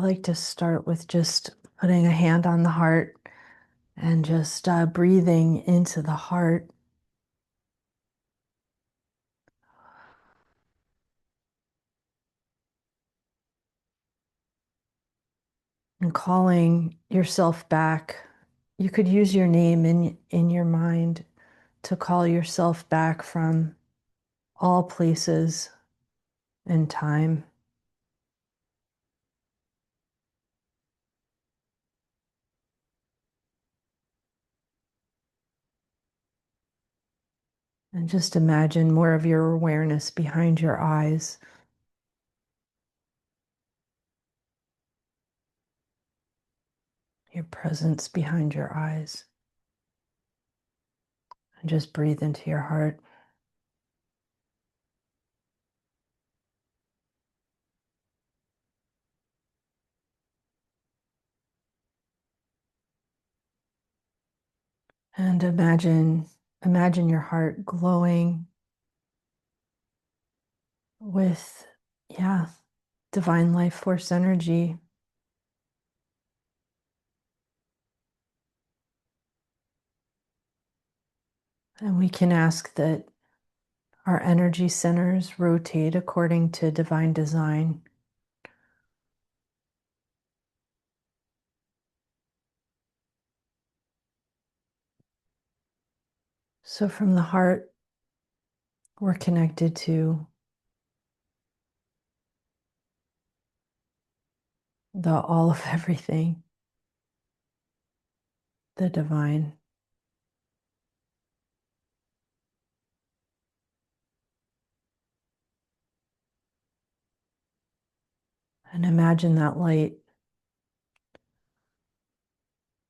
like to start with just putting a hand on the heart and just breathing into the heart and calling yourself back. You could use your name in your mind to call yourself back from all places and time. And just imagine more of your awareness behind your eyes, your presence behind your eyes. And just breathe into your heart. And imagine your heart glowing with, yeah, divine life force energy. And we can ask that our energy centers rotate according to divine design. So from the heart, we're connected to the all of everything, the divine. And imagine that light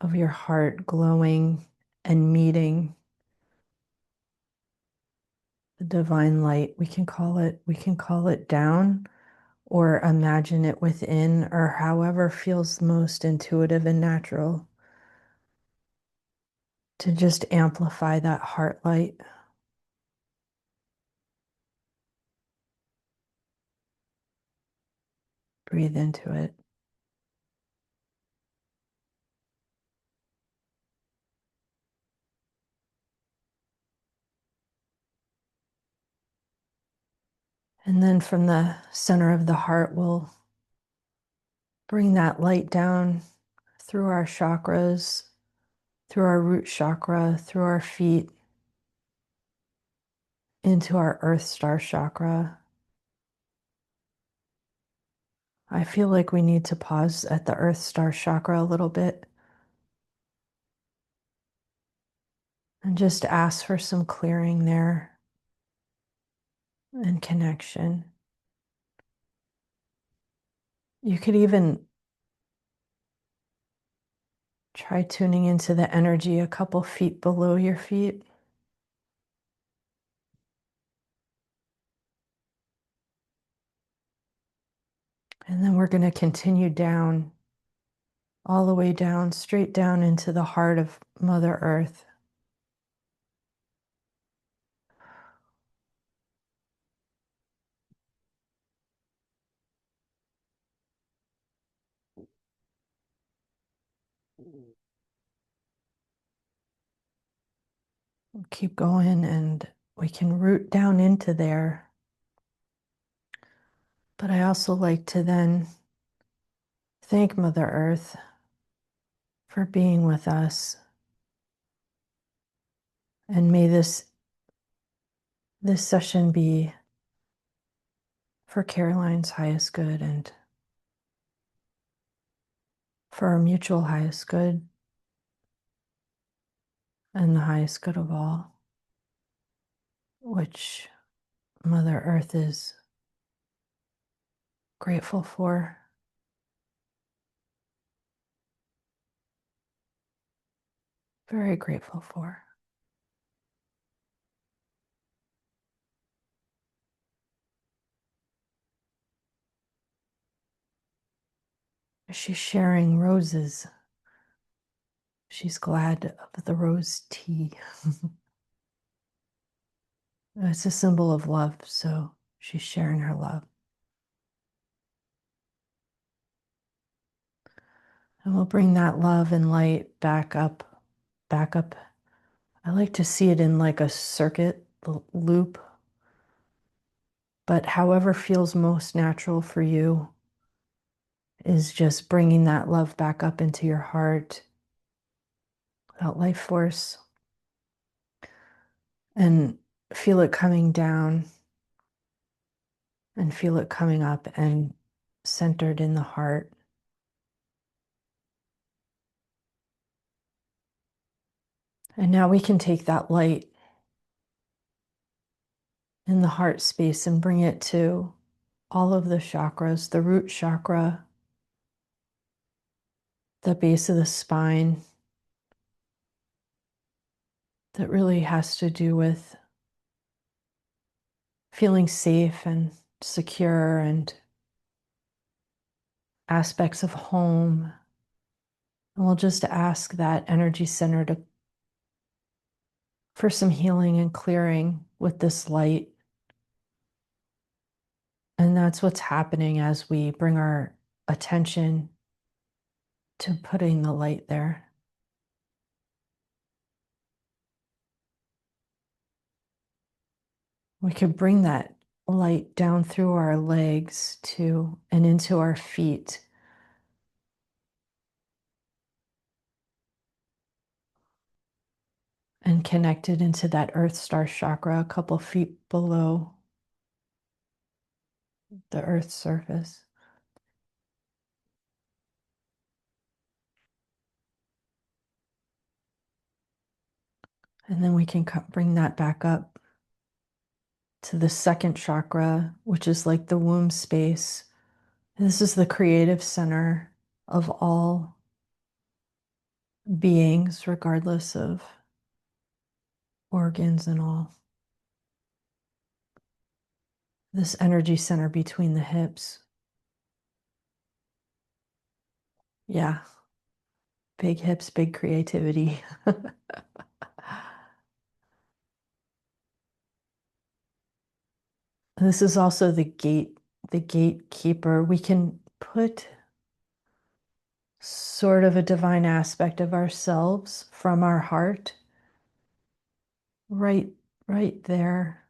of your heart glowing and meeting the divine light. We can call it down or imagine it within, or however feels most intuitive and natural, to just amplify that heart light. Breathe into it. And then from the center of the heart, we'll bring that light down through our chakras, through our root chakra, through our feet, into our earth star chakra. I feel like we need to pause at the earth star chakra a little bit and just ask for some clearing there and connection. You could even try tuning into the energy a couple feet below your feet. And then we're going to continue down, all the way down, straight down into the heart of Mother Earth. Keep going, and we can root down into there. But I also like to then thank Mother Earth for being with us. And may this session be for Caroline's highest good and for our mutual highest good and the highest good of all, which Mother Earth is grateful for, very grateful for. She's sharing roses. She's glad of the rose tea. It's a symbol of love, so she's sharing her love. And we'll bring that love and light back up, back up. I like to see it in like a circuit loop, but however feels most natural for you is just bringing that love back up into your heart, that life force, and feel it coming down and feel it coming up and centered in the heart. And now we can take that light in the heart space and bring it to all of the chakras, the root chakra, the base of the spine, that really has to do with feeling safe and secure and aspects of home. And we'll just ask that energy center for some healing and clearing with this light. And that's what's happening as we bring our attention to putting the light there. We could bring that light down through our legs to and into our feet. And connect it into that Earth Star chakra a couple feet below the Earth's surface. And then we can bring that back up to the second chakra, which is like the womb space. This is the creative center of all beings, regardless of organs and all. This energy center between the hips. Yeah, big hips, big creativity. This is also the gatekeeper. We can put sort of a divine aspect of ourselves from our heart right right there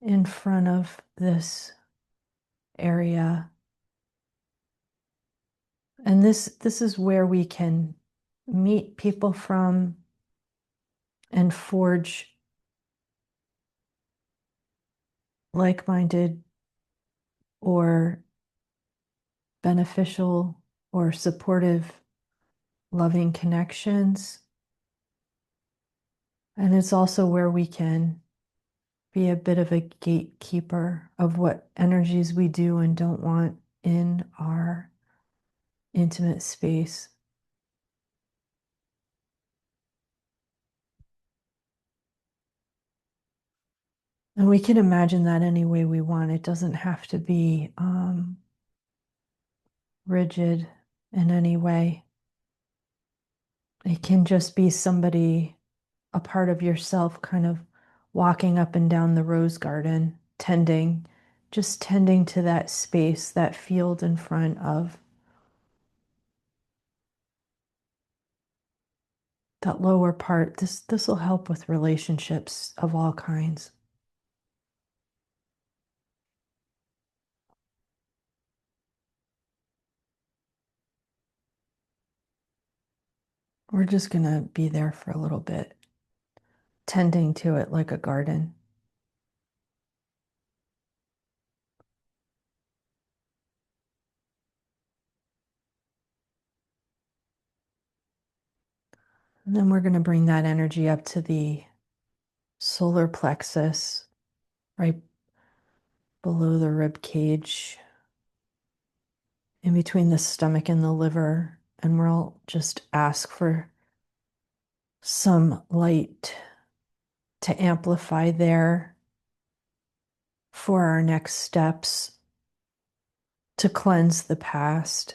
in front of this area. And this is where we can meet people from and forge like-minded or beneficial or supportive, loving connections. And it's also where we can be a bit of a gatekeeper of what energies we do and don't want in our intimate space. And we can imagine that any way we want. It doesn't have to be rigid in any way. It can just be somebody, a part of yourself, kind of walking up and down the rose garden, just tending to that space, that field in front of that lower part. This will help with relationships of all kinds. We're just gonna be there for a little bit, tending to it like a garden. And then we're gonna bring that energy up to the solar plexus, right below the rib cage, in between the stomach and the liver. And we'll just ask for some light to amplify there for our next steps, to cleanse the past,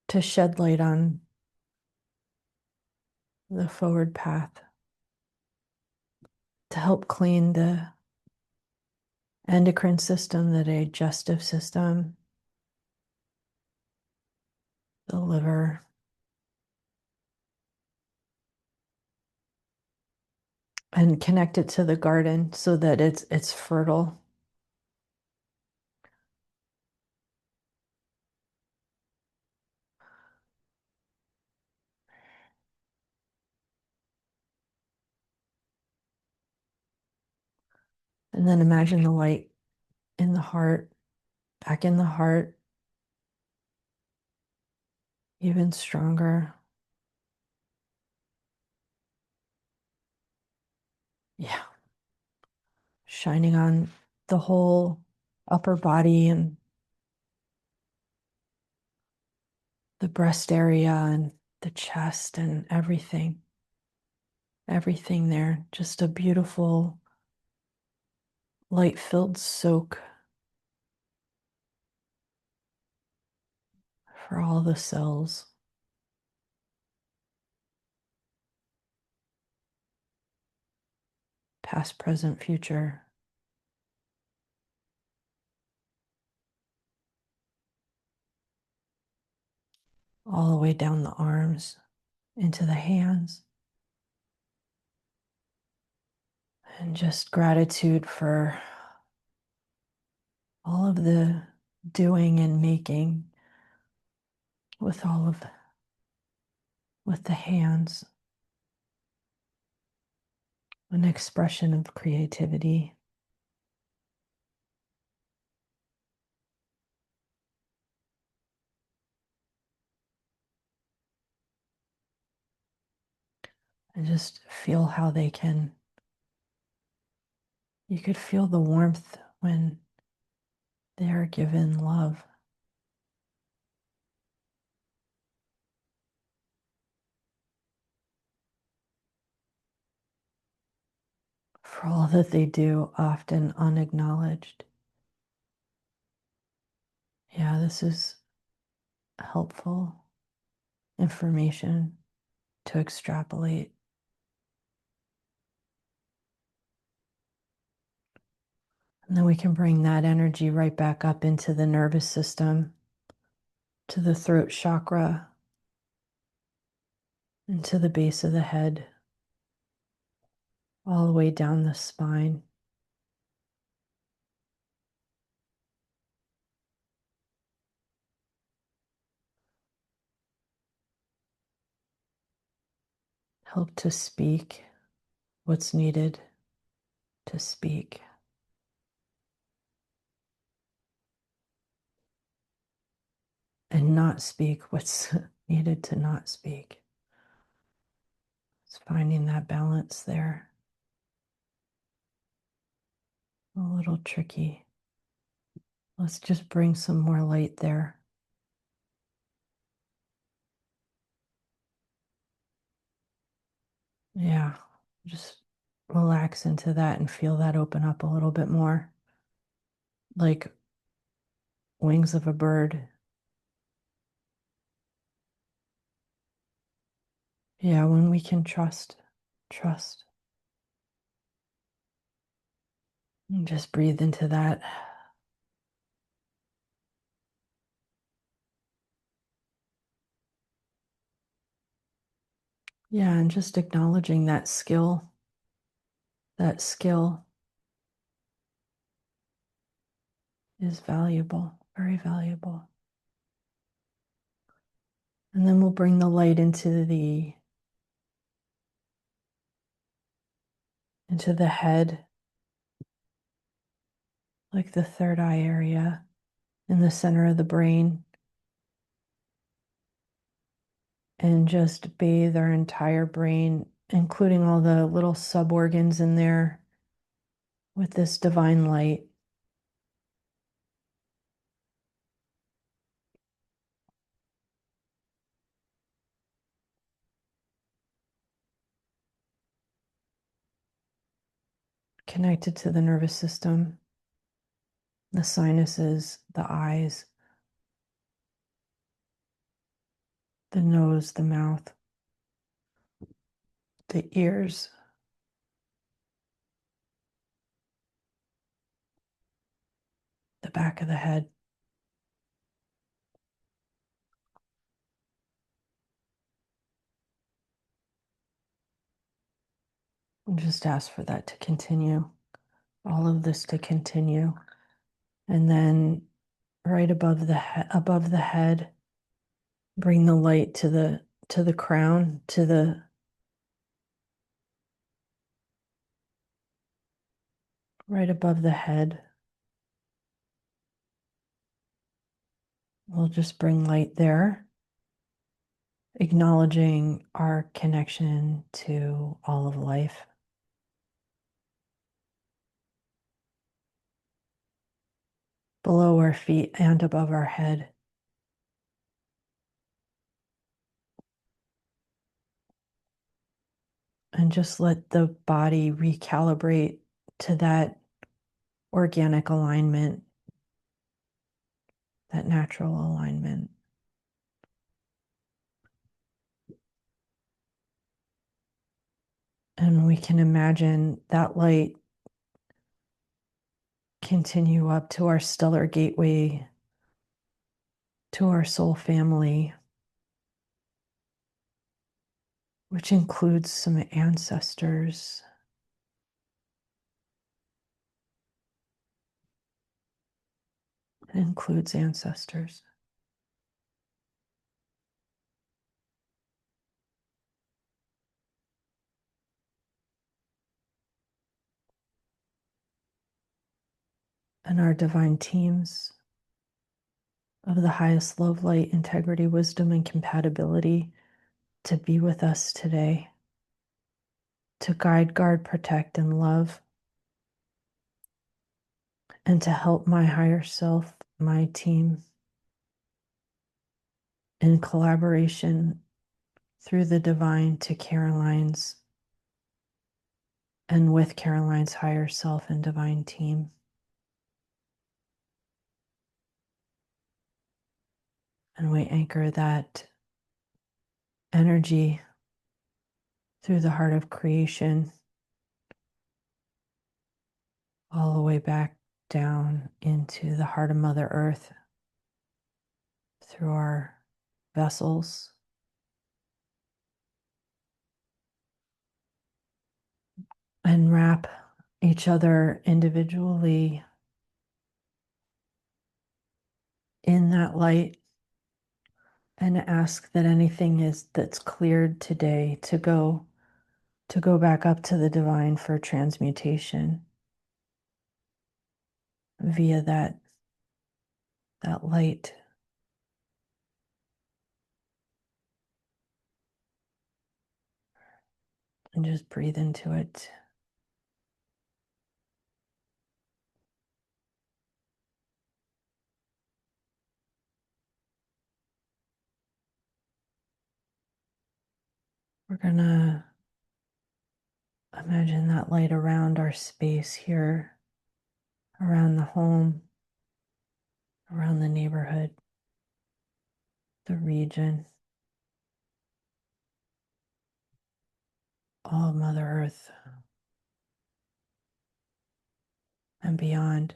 to shed light on the forward path, to help clean the endocrine system, the digestive system, the liver, and connect it to the garden so that it's fertile. And then imagine the light in the heart, back in the heart, even stronger. Yeah, shining on the whole upper body and the breast area and the chest and everything. Everything there. Just a beautiful light-filled soak for all the cells, past, present, future. All the way down the arms, into the hands. And just gratitude for all of the doing and making with with the hands, an expression of creativity. And just feel how you could feel the warmth when they are given love. For all that they do, often unacknowledged. Yeah, this is helpful information to extrapolate. And then we can bring that energy right back up into the nervous system, to the throat chakra, into the base of the head, all the way down the spine. Help to speak what's needed to speak. And not speak what's needed to not speak. It's finding that balance there. A little tricky. Let's just bring some more light there. Yeah, just relax into that and feel that open up a little bit more. Like wings of a bird. Yeah, when we can trust. And just breathe into that. Yeah, and just acknowledging that skill. That skill is valuable, very valuable. And then we'll bring the light into the head, like the third eye area in the center of the brain, and just bathe our entire brain, including all the little sub-organs in there, with this divine light. Connected to the nervous system, the sinuses, the eyes, the nose, the mouth, the ears. back of the head. And just ask for that to continue, all of this to continue. And then right above the head, bring the light to the crown, to the right above the head. We'll just bring light there, acknowledging our connection to all of life. Below our feet and above our head. And just let the body recalibrate to that organic alignment, that natural alignment. And we can imagine that light continue up to our stellar gateway, to our soul family, which includes some ancestors. It includes ancestors. And our divine teams of the highest love, light, integrity, wisdom, and compatibility to be with us today, to guide, guard, protect, and love, and to help my higher self, my team, in collaboration through the divine to Caroline's and with Caroline's higher self and divine team. And we anchor that energy through the heart of creation, all the way back down into the heart of Mother Earth, through our vessels, and wrap each other individually in that light, and ask that anything is that's cleared today to go back up to the divine for transmutation via that light. And just breathe into it. We're gonna imagine that light around our space here, around the home, around the neighborhood, the region, all of Mother Earth and beyond.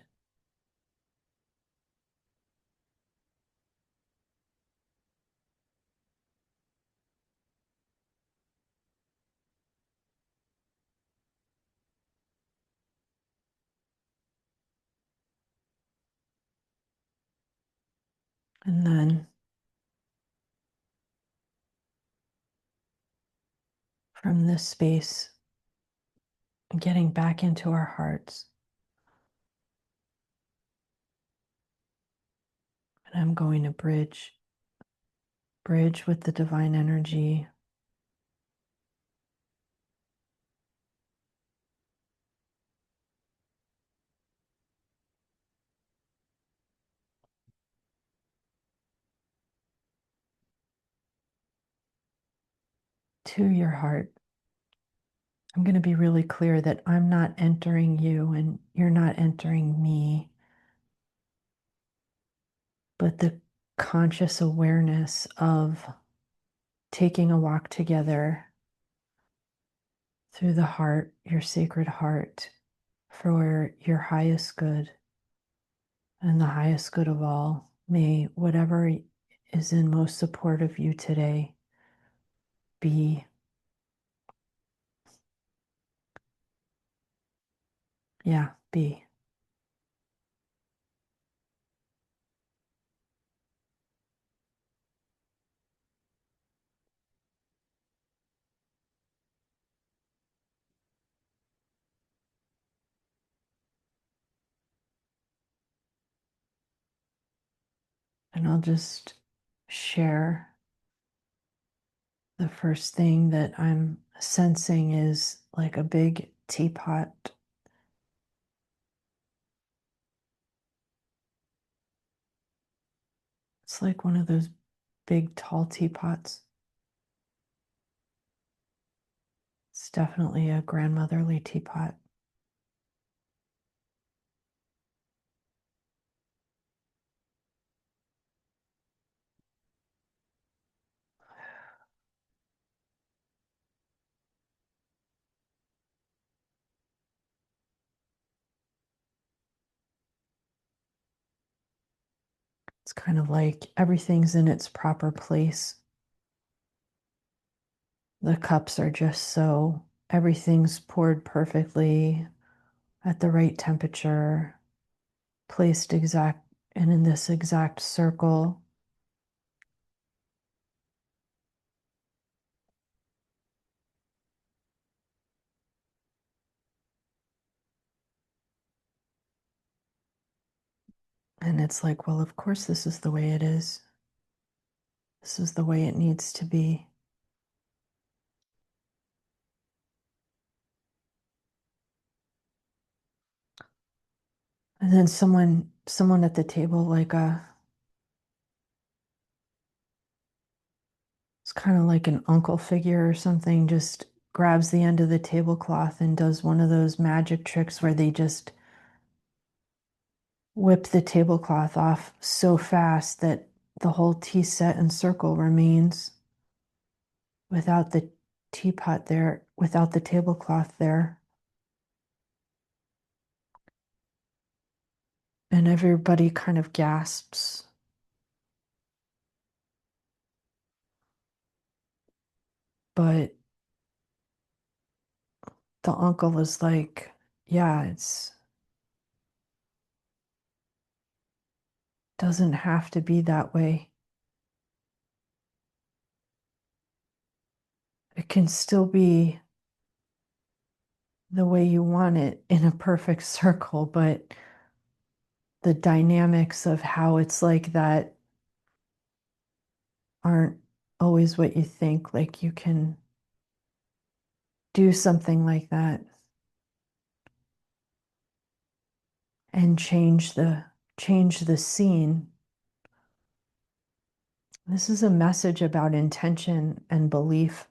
And then from this space, getting back into our hearts. And I'm going to bridge with the divine energy. To your heart. I'm going to be really clear that I'm not entering you and you're not entering me, but the conscious awareness of taking a walk together through the heart, your sacred heart, for your highest good and the highest good of all. May whatever is in most support of you today be. Yeah, be. And I'll just share the first thing that I'm sensing is like a big teapot. It's like one of those big tall teapots. It's definitely a grandmotherly teapot. It's kind of like everything's in its proper place. The cups are just so, everything's poured perfectly at the right temperature, placed exact and in this exact circle. And it's like, well, of course, this is the way it is. This is the way it needs to be. And then someone at the table, like it's kind of like an uncle figure or something, just grabs the end of the tablecloth and does one of those magic tricks where they just whip the tablecloth off so fast that the whole tea set and circle remains without the teapot there, without the tablecloth there. And everybody kind of gasps. But the uncle is like, yeah, it's doesn't have to be that way. It can still be the way you want it in a perfect circle, but the dynamics of how it's like that aren't always what you think. Like you can do something like that and change the scene. This is a message about intention and belief.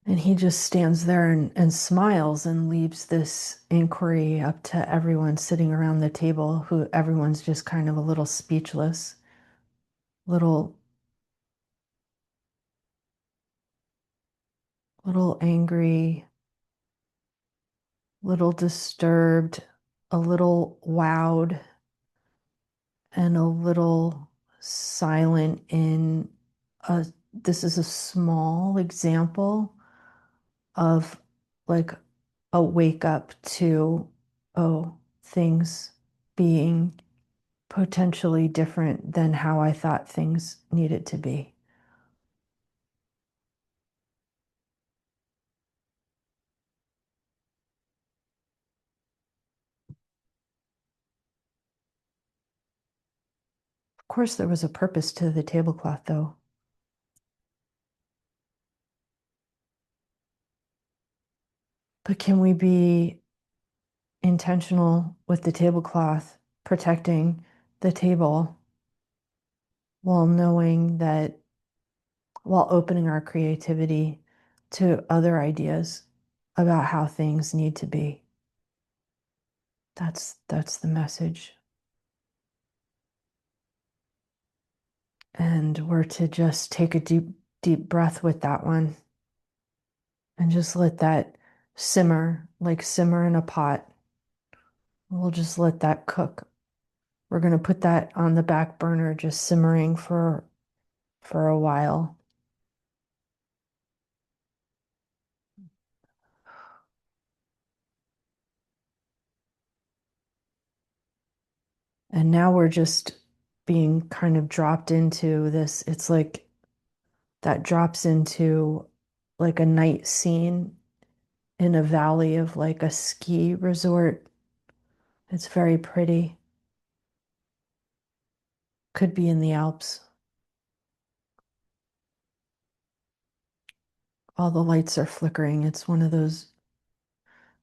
And he just stands there and smiles and leaves this inquiry up to everyone sitting around the table, who everyone's just kind of a little speechless, little angry, little disturbed, a little wowed, and a little silent in a this is a small example of like a wake up to, oh, things being potentially different than how I thought things needed to be. Of course, there was a purpose to the tablecloth, though. But can we be intentional with the tablecloth, protecting the table while knowing that, while opening our creativity to other ideas about how things need to be? That's the message. And we're to just take a deep breath with that one And just let that simmer, like simmer in a pot. We'll just let that cook. We're going to put that on the back burner, just simmering for a while. And now we're just being kind of dropped into this. It's like that drops into like a night scene in a valley of like a ski resort. It's very pretty. Could be in the Alps. All the lights are flickering. It's one of those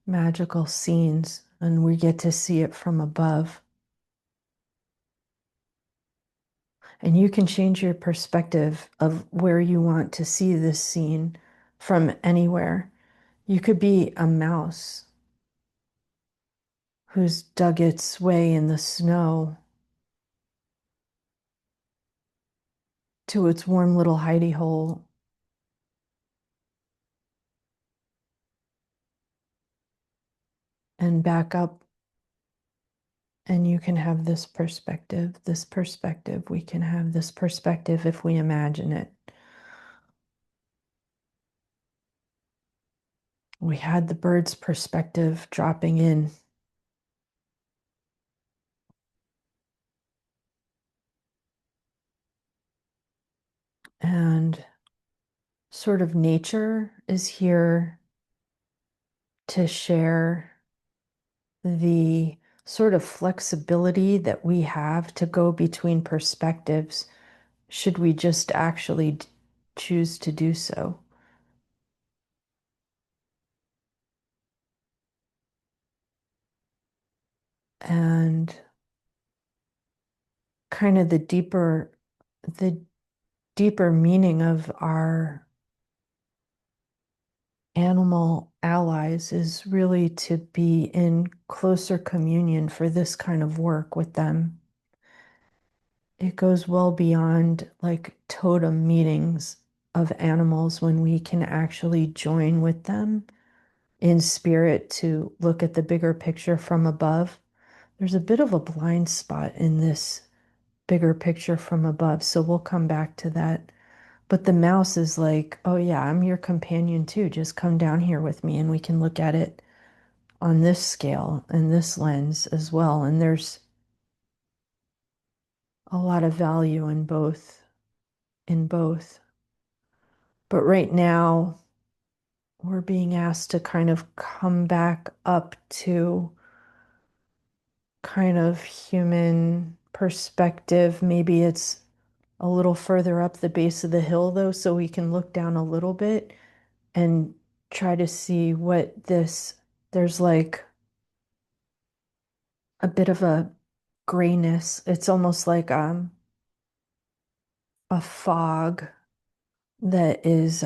magical scenes, and we get to see it from above. And you can change your perspective of where you want to see this scene from anywhere. You could be a mouse who's dug its way in the snow to its warm little hidey hole and back up. And you can have this perspective, this perspective. We can have this perspective if we imagine it. We had the bird's perspective dropping in. And sort of nature is here to share the sort of flexibility that we have to go between perspectives, should we just actually choose to do so. And kind of the deeper meaning of our animal allies is really to be in closer communion for this kind of work with them. It goes well beyond like totem meetings of animals when we can actually join with them in spirit to look at the bigger picture from above. There's a bit of a blind spot in this bigger picture from above, so we'll come back to that. But the mouse is like, oh yeah, I'm your companion too. Just come down here with me and we can look at it on this scale and this lens as well. And there's a lot of value in both. But right now, we're being asked to kind of come back up to kind of human perspective. Maybe it's a little further up the base of the hill, though, so we can look down a little bit and try to see what there's like a bit of a grayness. It's almost like a fog that is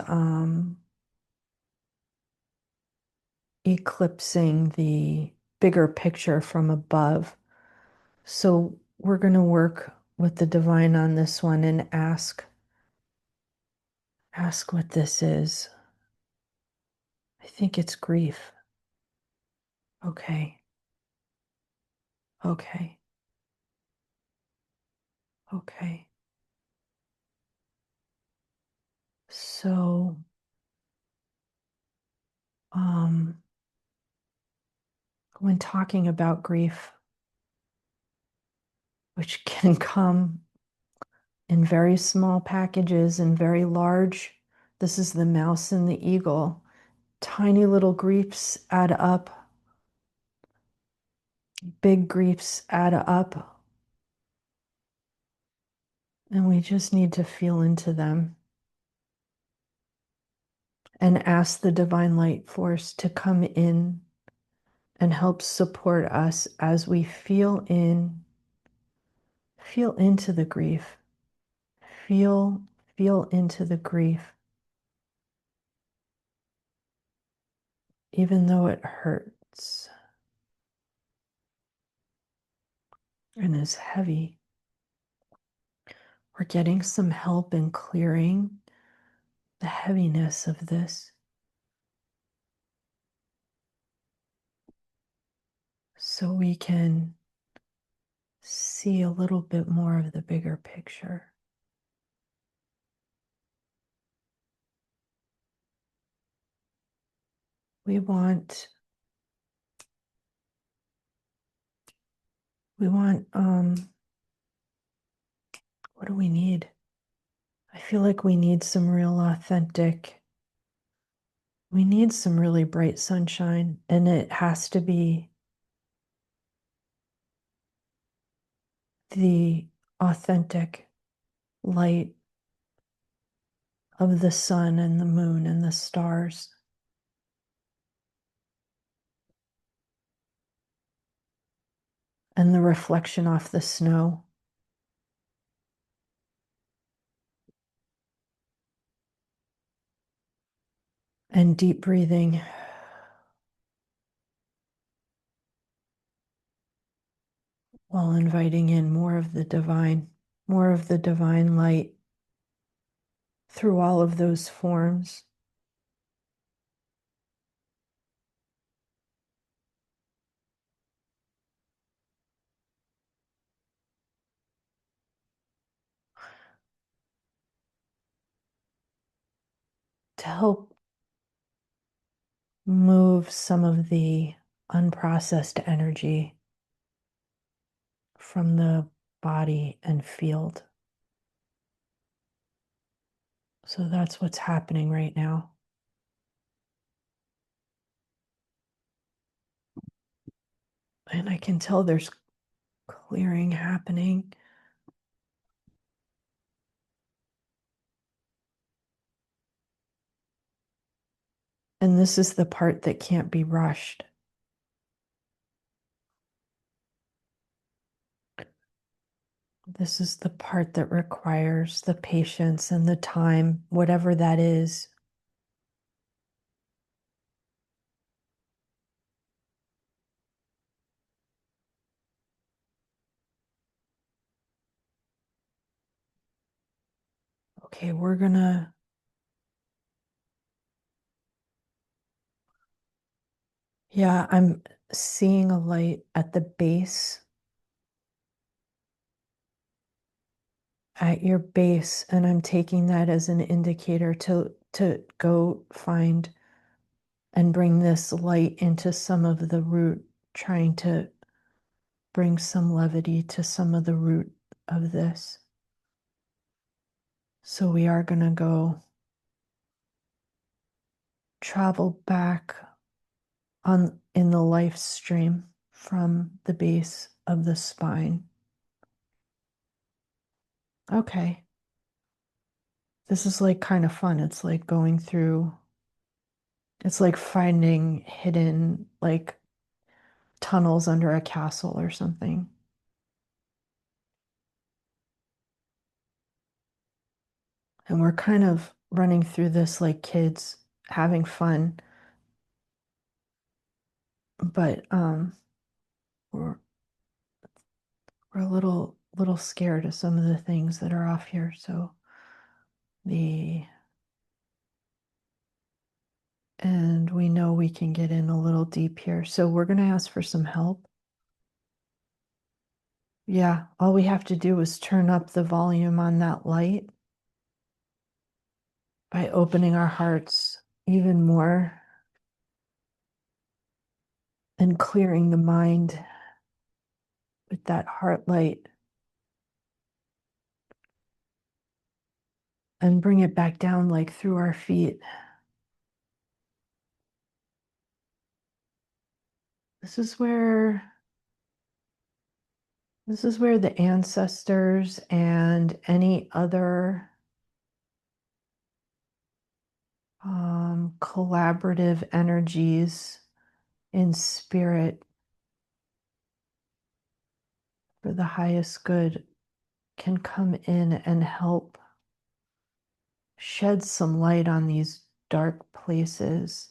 eclipsing the bigger picture from above. So we're going to work with the divine on this one and ask what this is. I think it's grief. Okay. Okay. Okay. So um when talking about grief, which can come in very small packages and very large, this is the mouse and the eagle. Tiny little griefs add up, big griefs add up, and we just need to feel into them and ask the divine light force to come in and help support us as we feel into the grief. Feel, feel into the grief, even though it hurts and is heavy. We're getting some help in clearing the heaviness of this. so we can see a little bit more of the bigger picture. We want what do we need? I feel like we need some real authentic, we need some really bright sunshine, and it has to be the authentic light of the sun and the moon and the stars. And the reflection off the snow. And deep breathing. While inviting in more of the divine light through all of those forms. To help move some of the unprocessed energy from the body and field. So that's what's happening right now. And I can tell there's clearing happening. And this is the part that can't be rushed. This is the part that requires the patience and the time, whatever that is. Okay, we're gonna, yeah, I'm seeing a light at the base, at your base, and I'm taking that as an indicator to go find and bring this light into some of the root, trying to bring some levity to some of the root of this. So we are gonna go travel back on in the life stream from the base of the spine. Okay. This is like kind of fun. It's like going through, it's like finding hidden like tunnels under a castle or something. And we're kind of running through this like kids having fun, but we're we're a little scared of some of the things that are off here. So the and we know we can get in a little deep here. So we're going to ask for some help. Yeah, all we have to do is turn up the volume on that light by opening our hearts even more and clearing the mind with that heart light and bring it back down like through our feet. This is where the ancestors and any other collaborative energies in spirit for the highest good can come in and help shed some light on these dark places.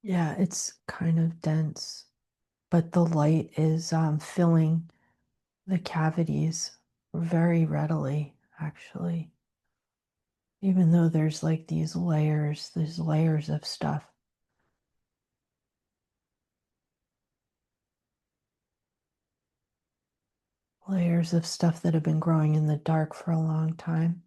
Yeah, it's kind of dense, but the light is filling the cavities very readily, actually. Even though there's like these layers of stuff. Layers of stuff that have been growing in the dark for a long time.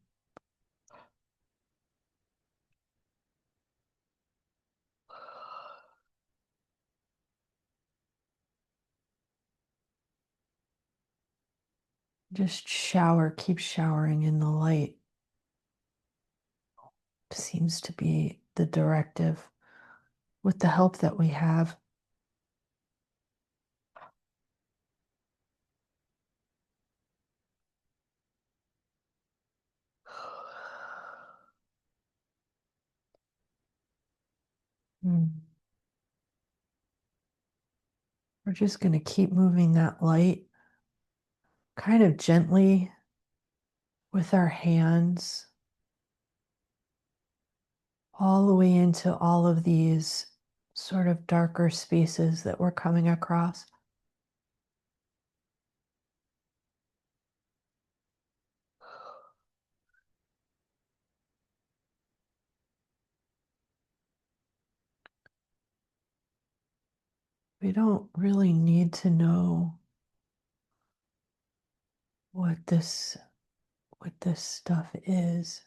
Just shower, keep showering in the light. Seems to be the directive with the help that we have. Mm. We're just going to keep moving that light kind of gently with our hands all the way into all of these sort of darker spaces that we're coming across. We don't really need to know what this stuff is.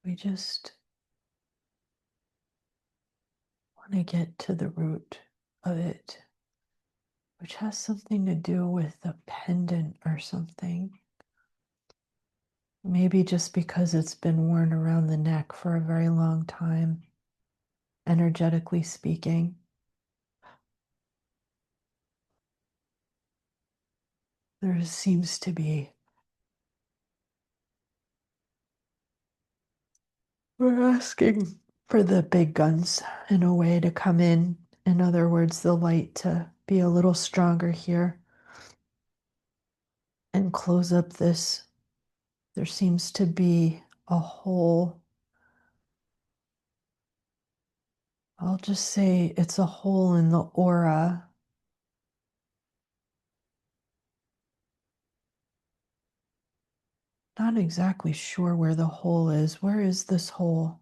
We just want to get to the root of it, which has something to do with a pendant or something. Maybe just because it's been worn around the neck for a very long time, energetically speaking. There seems to be. We're asking for the big guns in a way to come in. In other words, the light to be a little stronger here and close up this. There seems to be a hole. I'll just say it's a hole in the aura. Not exactly sure where the hole is. Where is this hole?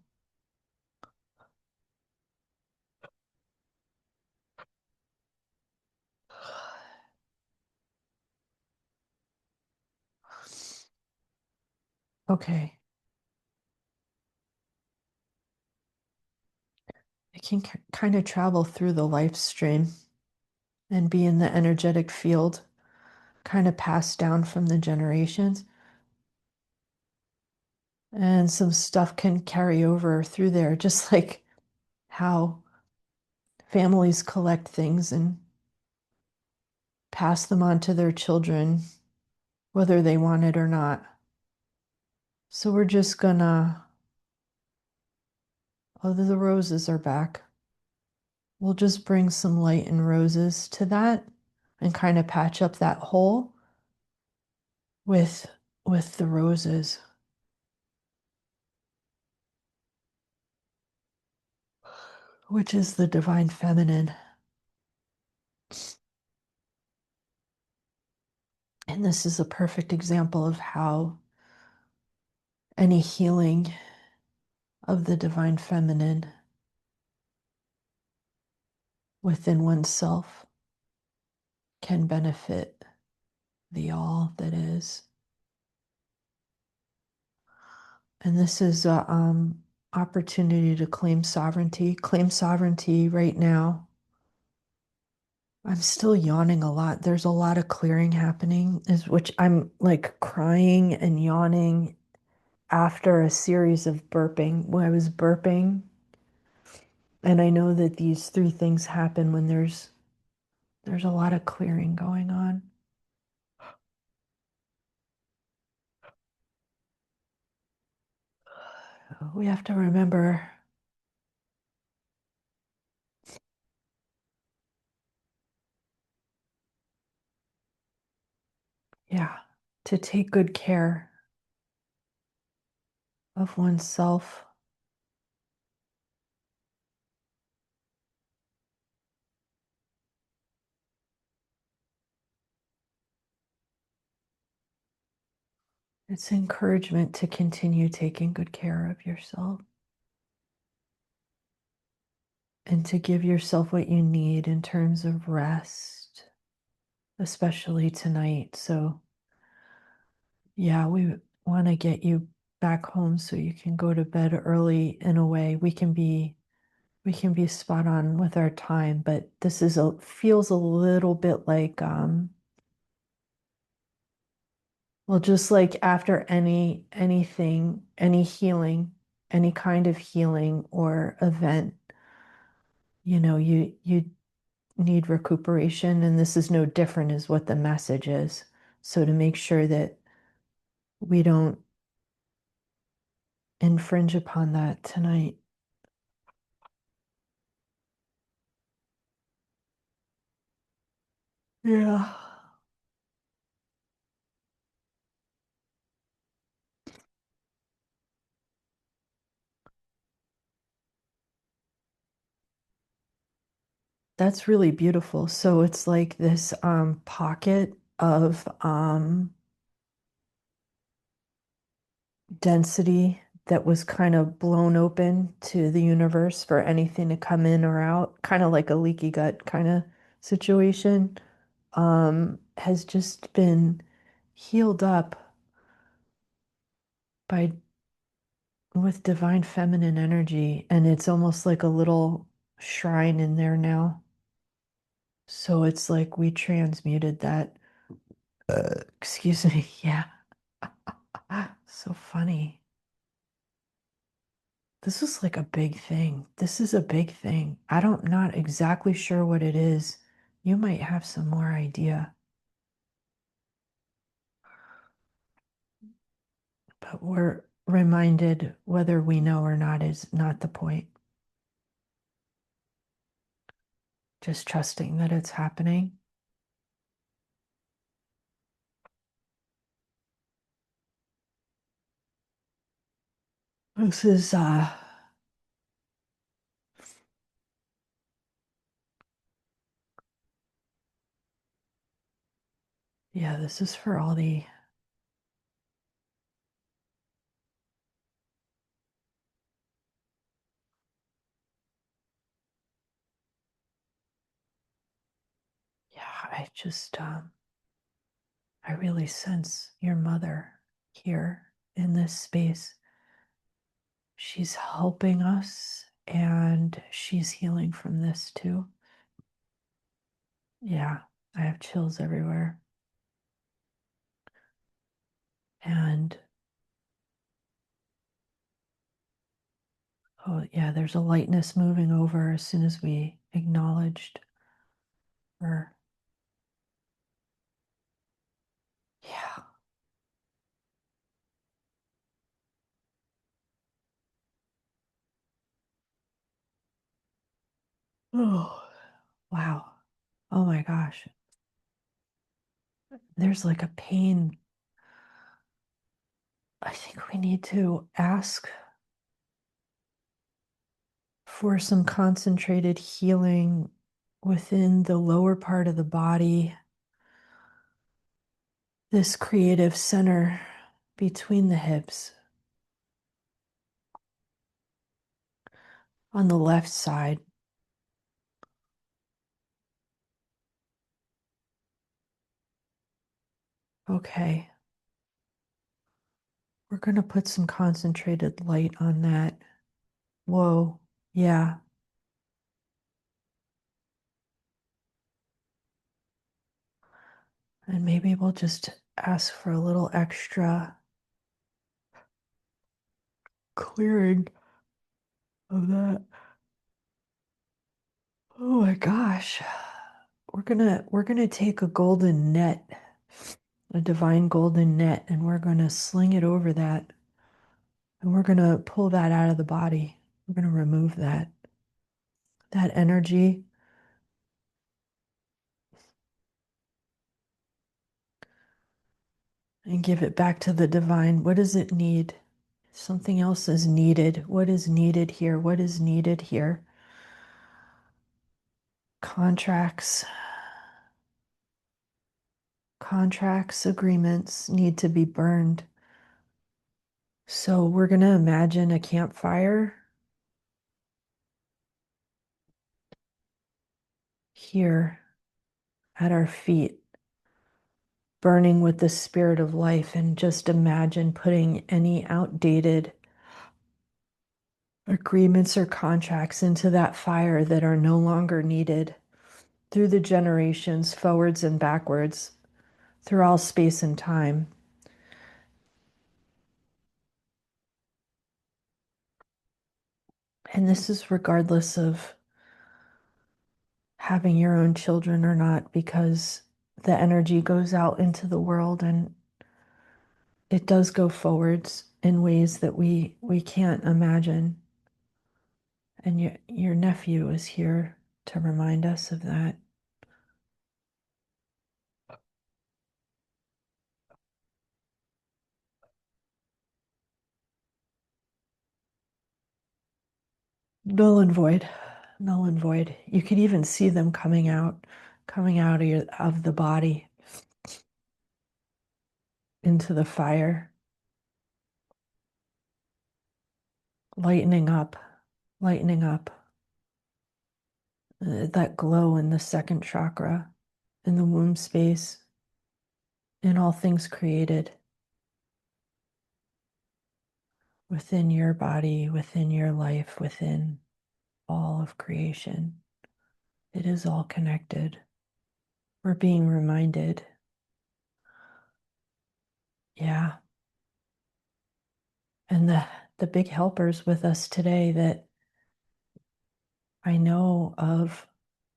Okay. It can kind of travel through the life stream and be in the energetic field, kind of passed down from the generations. And some stuff can carry over through there, just like how families collect things and pass them on to their children, whether they want it or not. So we're just gonna, oh, the roses are back. We'll just bring some light and roses to that and kind of patch up that hole with the roses, which is the divine feminine. And this is a perfect example of how any healing of the divine feminine within oneself can benefit the all that is. And this is a opportunity to claim sovereignty. Claim sovereignty right now. I'm still yawning a lot. There's a lot of clearing happening, is which I'm like crying and yawning after a series of burping. When I was burping, and I know that these three things happen when there's a lot of clearing going on. We have to remember, yeah, to take good care of oneself It's encouragement to continue taking good care of yourself and to give yourself what you need in terms of rest, especially tonight. So, yeah, we want to get you back home so you can go to bed early. In a way, we can be spot on with our time, but this is a feels a little bit like well, just like after any healing, any kind of healing or event, you need recuperation, and this is no different is what the message is. So to make sure that we don't infringe upon that tonight. Yeah. That's really beautiful. So it's like this pocket of density that was kind of blown open to the universe for anything to come in or out, kind of like a leaky gut kind of situation, has just been healed up by with divine feminine energy, and it's almost like a little shrine in there now. So it's like we transmuted that. Excuse me. Yeah. So funny. This is like a big thing. This is a big thing. Not exactly sure what it is. You might have some more idea, but we're reminded whether we know or not is not the point. Just trusting that it's happening. This is yeah, this is for all the yeah, I really sense your mother here in this space. She's helping us and she's healing from this too. Yeah, I have chills everywhere. And oh, yeah, there's a lightness moving over as soon as we acknowledged her. Yeah. Oh, wow. Oh my gosh. There's like a pain. I think we need to ask for some concentrated healing within the lower part of the body, this creative center between the hips on the left side. Okay, we're going to put some concentrated light on that. Whoa, yeah. And maybe we'll just ask for a little extra clearing of that. Oh my gosh. We're gonna take a golden net, a divine golden net, and we're gonna sling it over that. And we're gonna pull that out of the body. We're gonna remove that energy and give it back to the divine. What does it need? Something else is needed. What is needed here? What is needed here? Contracts, agreements need to be burned. So we're going to imagine a campfire here at our feet, burning with the spirit of life, and just imagine putting any outdated agreements or contracts into that fire that are no longer needed through the generations, forwards and backwards, through all space and time. And this is regardless of having your own children or not, because the energy goes out into the world and it does go forwards in ways that we can't imagine. And your nephew is here to remind us of that. Null and void, null and void. You could even see them coming out of the body into the fire, lightening up, lightening up. That glow in the second chakra, in the womb space, in all things created, within your body, within your life, within all of creation. It is all connected. We're being reminded. Yeah. And the big helpers with us today that I know of,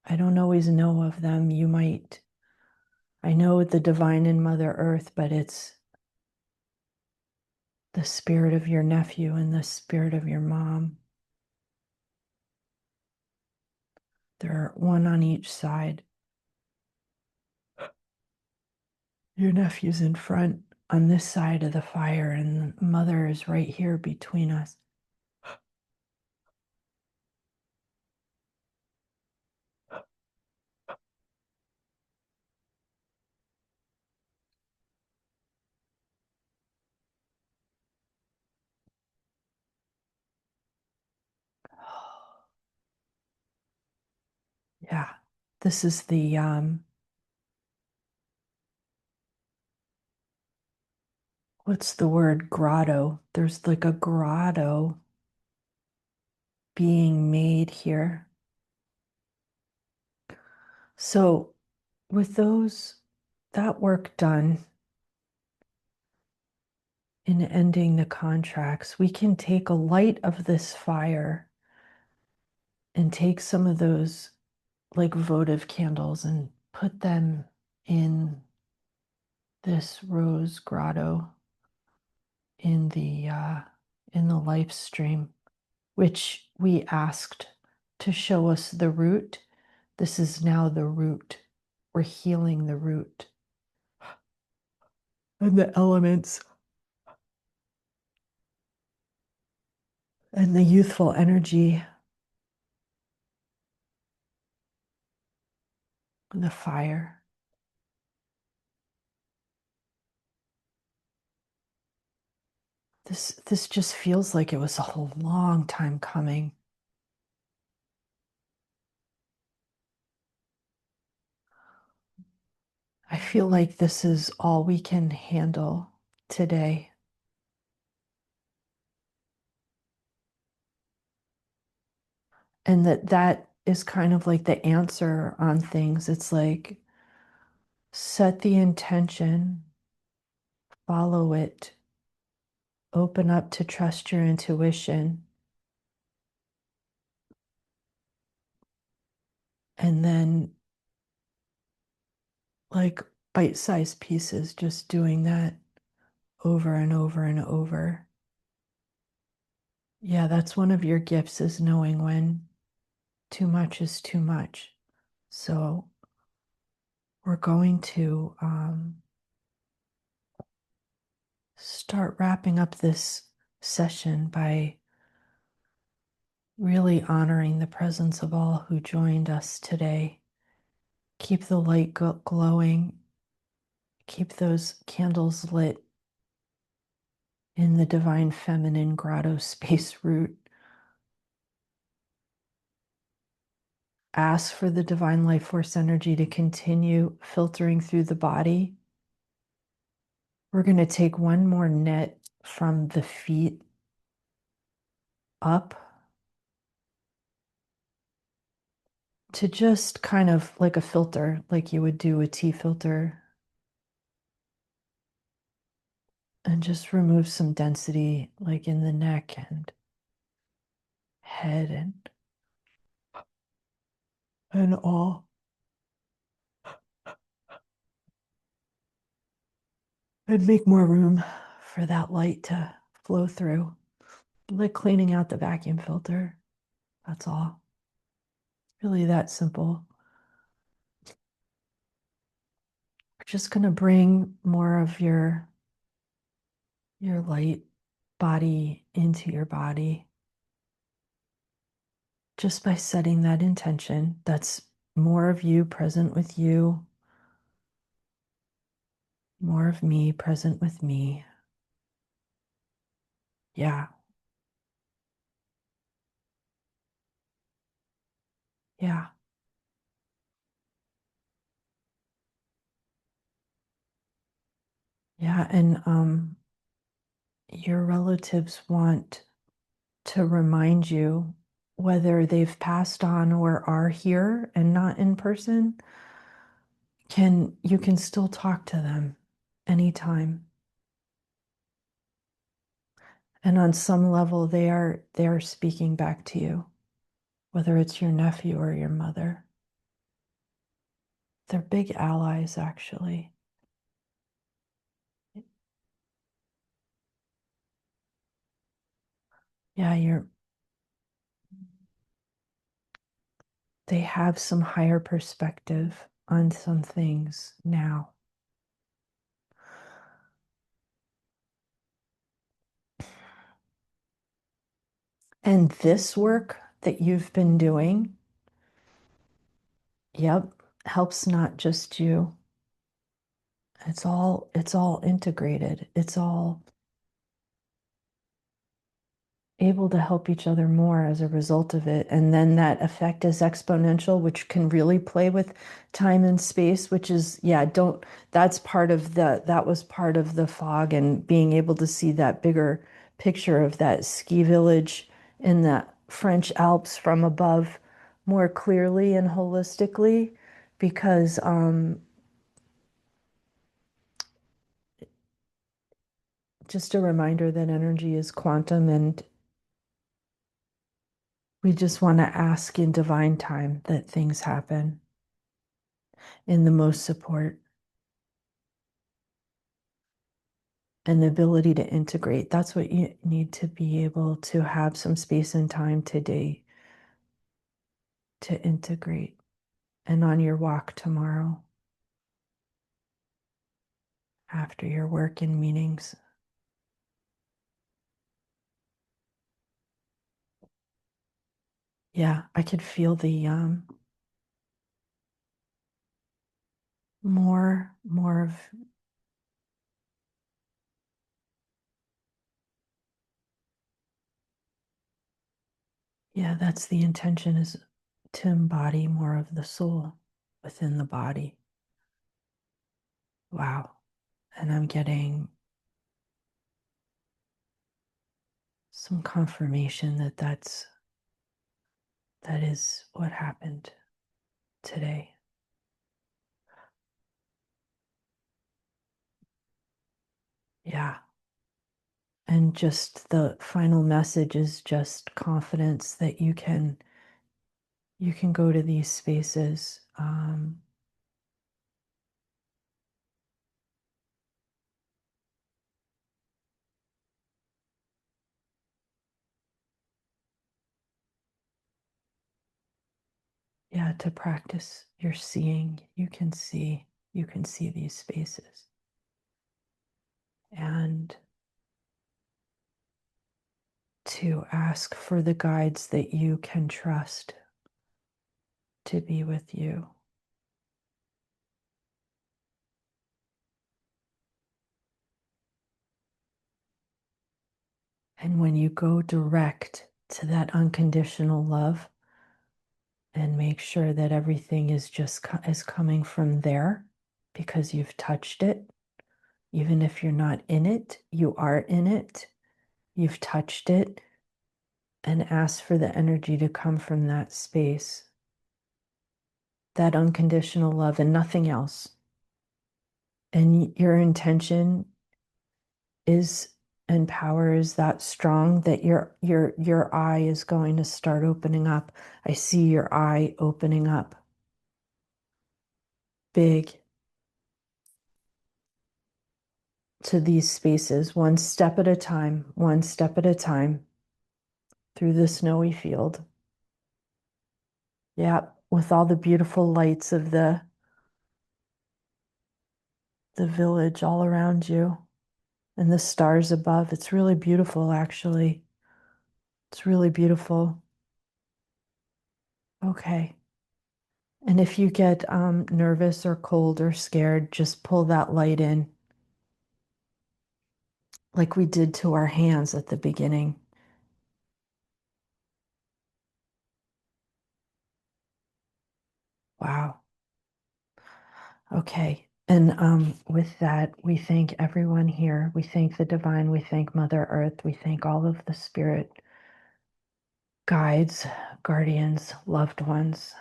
I don't always know of them. You might, I know the divine in Mother Earth, but it's the spirit of your nephew and the spirit of your mom. They're one on each side. Your nephew's in front on this side of the fire, and mother is right here between us. Yeah, this is what's the word? Grotto. There's like a grotto being made here. So, with that work done in ending the contracts, we can take a light of this fire and take some of those like votive candles and put them in this rose grotto in the life stream, which we asked to show us the root. This is now the root. We're healing the root and the elements and the youthful energy and the fire. This just feels like it was a long time coming. I feel like this is all we can handle today. And that is kind of like the answer on things. It's like set the intention, follow it, open up to trust your intuition, and then like bite-sized pieces, just doing that over and over and over. Yeah, that's one of your gifts, is knowing when too much is too much. So we're going to start wrapping up this session by really honoring the presence of all who joined us today. Keep the light glowing, keep those candles lit in the divine feminine grotto space root. Ask for the divine life force energy to continue filtering through the body. We're going to take one more net from the feet up to just kind of like a filter, like you would do a tea filter, and just remove some density, like in the neck and head and all. And make more room for that light to flow through, like cleaning out the vacuum filter. That's all. Really that simple. We're just going to bring more of your light body into your body just by setting that intention. That's more of you present with you, more of me present with me. Yeah, yeah, yeah. And your relatives want to remind you, whether they've passed on or are here and not in person, you can still talk to them anytime. And on some level they are speaking back to you, whether it's your nephew or your mother. They're big allies, actually. Yeah, they have some higher perspective on some things now. And this work that you've been doing, yep, helps not just you. It's all integrated. It's all able to help each other more as a result of it. And then that effect is exponential, which can really play with time and space, which is, yeah, that was part of the fog, and being able to see that bigger picture of that ski village in the French Alps from above more clearly and holistically, because just a reminder that energy is quantum, and we just want to ask in divine time that things happen in the most support and the ability to integrate. That's what you need to be able to have some space and time today to integrate, and on your walk tomorrow after your work and meetings. Yeah, I could feel the more of, yeah, that's the intention, is to embody more of the soul within the body. Wow. And I'm getting some confirmation that that is what happened today. Yeah. And just the final message is just confidence that you can go to these spaces. Yeah, to practice your seeing. You can see these spaces. And to ask for the guides that you can trust to be with you. And when you go direct to that unconditional love and make sure that everything is just is coming from there because you've touched it, even if you're not in it, you are in it, you've touched it, and ask for the energy to come from that space, that unconditional love and nothing else. And your intention is and power is that strong that your eye is going to start opening up. I see your eye opening up big to these spaces, one step at a time, one step at a time through the snowy field. Yeah, with all the beautiful lights of the village all around you and the stars above. It's really beautiful, actually. It's really beautiful. Okay. And if you get nervous or cold or scared, just pull that light in like we did to our hands at the beginning. Wow. Okay. And with that, we thank everyone here. We thank the divine. We thank Mother Earth. We thank all of the spirit guides, guardians, loved ones.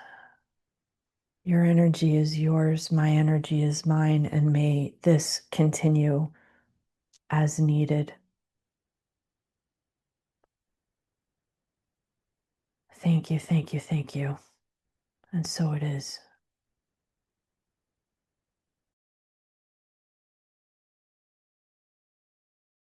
Your energy is yours. My energy is mine. And may this continue as needed. Thank you, thank you, thank you. And so it is.